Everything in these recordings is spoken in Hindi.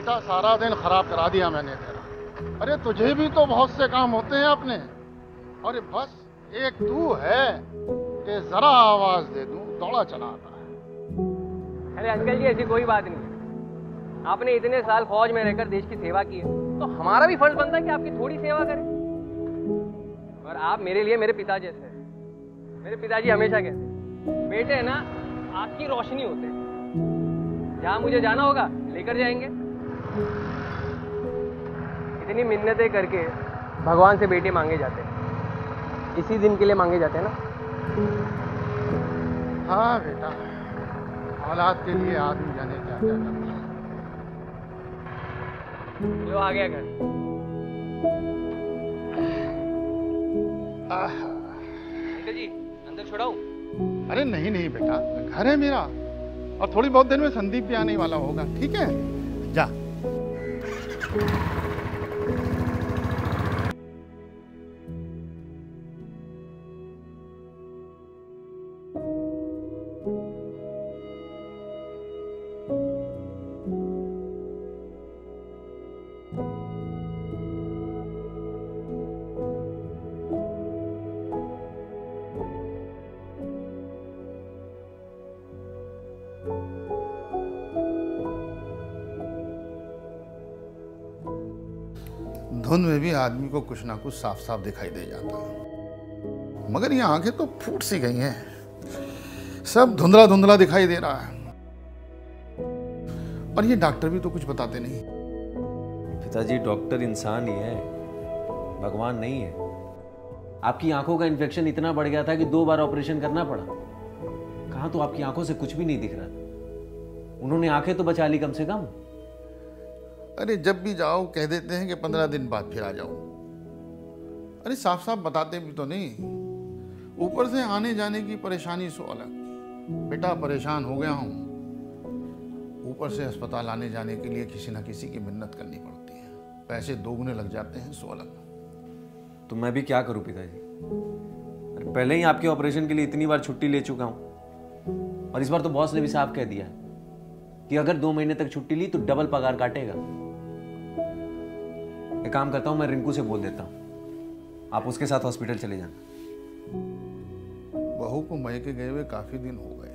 बेटा सारा दिन खराब करा दिया मैंने तेरा। अरे तुझे भी तो बहुत से काम होते हैं अपने। अरे बस एक तू है कि जरा आवाज दे दूं दौड़ा चला आता है। अरे अंकल जी ऐसी कोई बात नहीं। आपने इतने साल फौज में रहकर देश की सेवा की है तो हमारा भी फर्ज बनता है कि आपकी थोड़ी सेवा करें। और आप मेरे लिए मेरे पिता जैसे हैं। मेरे पिताजी हमेशा कहते बेटे है ना आँख की रोशनी होते हैं, जहाँ मुझे जाना होगा लेकर जाएंगे। इतनी मिन्नतें करके भगवान से बेटे मांगे जाते हैं, इसी दिन के लिए मांगे जाते हैं ना। हाँ बेटा, औलाद के लिए आदमी जाने क्या क्या करता है। लो आ गया घर। अंकल जी अंदर छोड़ाऊं? अरे नहीं नहीं बेटा, घर है मेरा और थोड़ी बहुत देर में संदीप भी आने वाला होगा। ठीक है जा। धुंध में भी आदमी को कुछ ना कुछ साफ साफ दिखाई दे जाता है, मगर ये आंखें तो फूट सी गई हैं, सब धुंधला धुंधला दिखाई दे रहा है। और ये डॉक्टर भी तो कुछ बताते नहीं। पिताजी डॉक्टर इंसान ही है, भगवान नहीं है। आपकी आंखों का इन्फेक्शन इतना बढ़ गया था कि 2 बार ऑपरेशन करना पड़ा। कहाँ तो आपकी आंखों से कुछ भी नहीं दिख रहा। उन्होंने आंखें तो बचा ली कम से कम। अरे जब भी जाओ कह देते हैं कि 15 दिन बाद फिर आ जाओ। अरे साफ साफ बताते भी तो नहीं, ऊपर से आने जाने की परेशानी सो अलग। बेटा परेशान हो गया हूं, ऊपर से अस्पताल आने जाने के लिए किसी न किसी की मिन्नत करनी पड़ती है, पैसे दोगुने लग जाते हैं सो अलग। तो मैं भी क्या करूं पिताजी? अरे पहले ही आपके ऑपरेशन के लिए इतनी बार छुट्टी ले चुका हूं, और इस बार तो बॉस ने भी साफ कह दिया है कि अगर 2 महीने तक छुट्टी ली तो डबल पगार काटेगा। एक काम करता हूं, मैं रिंकू से बोल देता हूं, आप उसके साथ हॉस्पिटल चले जाना। बहू को मैके गए हुए काफी दिन हो गए,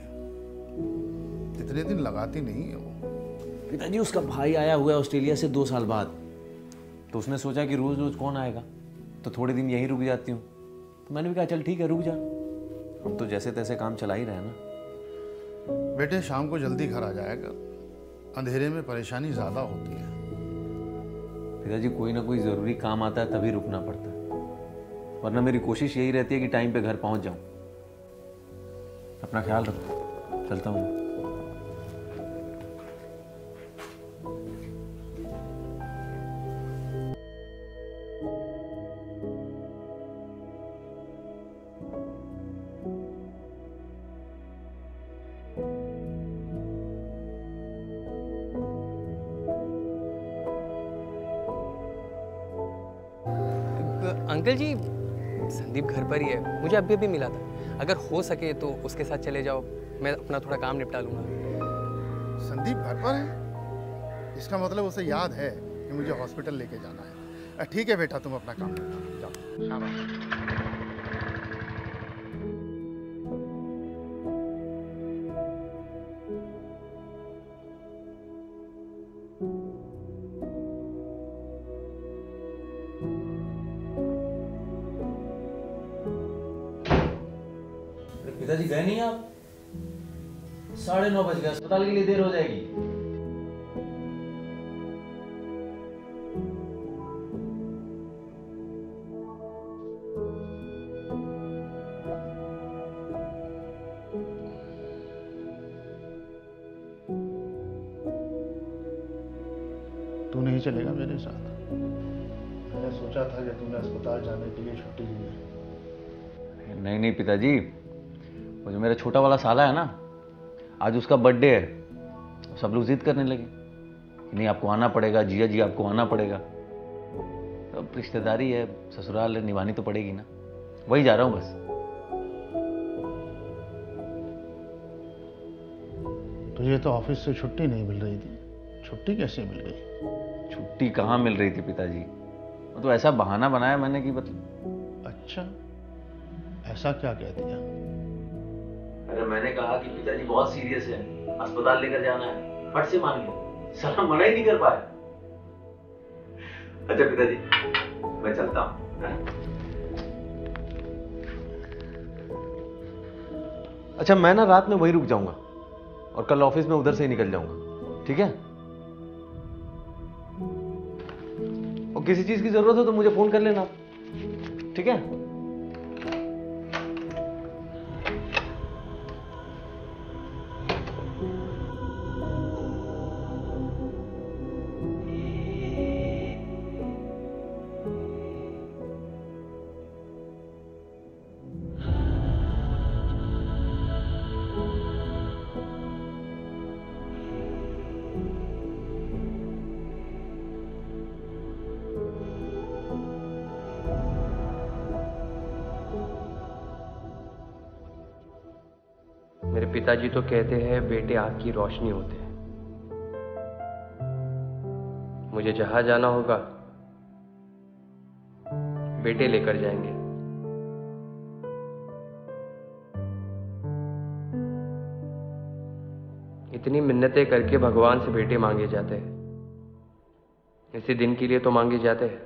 इतने दिन लगाती नहीं है वो। पिताजी उसका भाई आया हुआ है ऑस्ट्रेलिया से 2 साल बाद, तो उसने सोचा कि रोज रोज कौन आएगा, तो थोड़े दिन यहीं रुक जाती हूँ। तो मैंने भी कहा चल ठीक है रुक जा, हम तो जैसे तैसे काम चला ही रहे ना। बेटे शाम को जल्दी घर आ जाएगा, अंधेरे में परेशानी ज्यादा होती है। पिताजी कोई ना कोई जरूरी काम आता है तभी रुकना पड़ता है, वरना मेरी कोशिश यही रहती है कि टाइम पे घर पहुंच जाऊं। अपना ख्याल रखो, चलता हूं। अंकल जी संदीप घर पर ही है, मुझे अभी अभी मिला था। अगर हो सके तो उसके साथ चले जाओ, मैं अपना थोड़ा काम निपटा लूंगा। संदीप घर पर है? इसका मतलब उसे याद है कि मुझे हॉस्पिटल लेके जाना है। ठीक है बेटा, तुम अपना काम निपटाओ, जाओ। शाबाश। पिताजी गए नहीं आप? 9:30 बज गए, अस्पताल के लिए देर हो जाएगी। तू नहीं चलेगा मेरे साथ? मैंने सोचा था कि तूने अस्पताल जाने के लिए छुट्टी ली है। नहीं नहीं पिताजी, वो जो मेरा छोटा वाला साला है ना, आज उसका बर्थडे है। सब लोग जिद करने लगे कि नहीं आपको आना पड़ेगा, जिया जी आपको आना पड़ेगा। अब रिश्तेदारी है, ससुराल है, निभानी तो पड़ेगी ना, वही जा रहा हूँ बस। तुझे तो ऑफिस से छुट्टी नहीं मिल रही थी, छुट्टी कैसे मिल गई? छुट्टी कहाँ मिल रही थी पिताजी, वो तो ऐसा बहाना बनाया मैंने कि मतलब। अच्छा, ऐसा क्या कह दिया? अरे मैंने कहा कि पिताजी बहुत सीरियस है, अस्पताल लेकर जाना है, फट से मान गए, साला मना ही नहीं कर पाया। अच्छा पिताजी, मैं चलता हूँ। अच्छा, मैं ना रात में वहीं रुक जाऊंगा और कल ऑफिस में उधर से ही निकल जाऊंगा, ठीक है? और किसी चीज की जरूरत हो तो मुझे फोन कर लेना, ठीक है? मेरे पिताजी तो कहते हैं बेटे आँख की रोशनी होते हैं। मुझे जहां जाना होगा बेटे लेकर जाएंगे। इतनी मिन्नतें करके भगवान से बेटे मांगे जाते हैं, इसी दिन के लिए तो मांगे जाते हैं।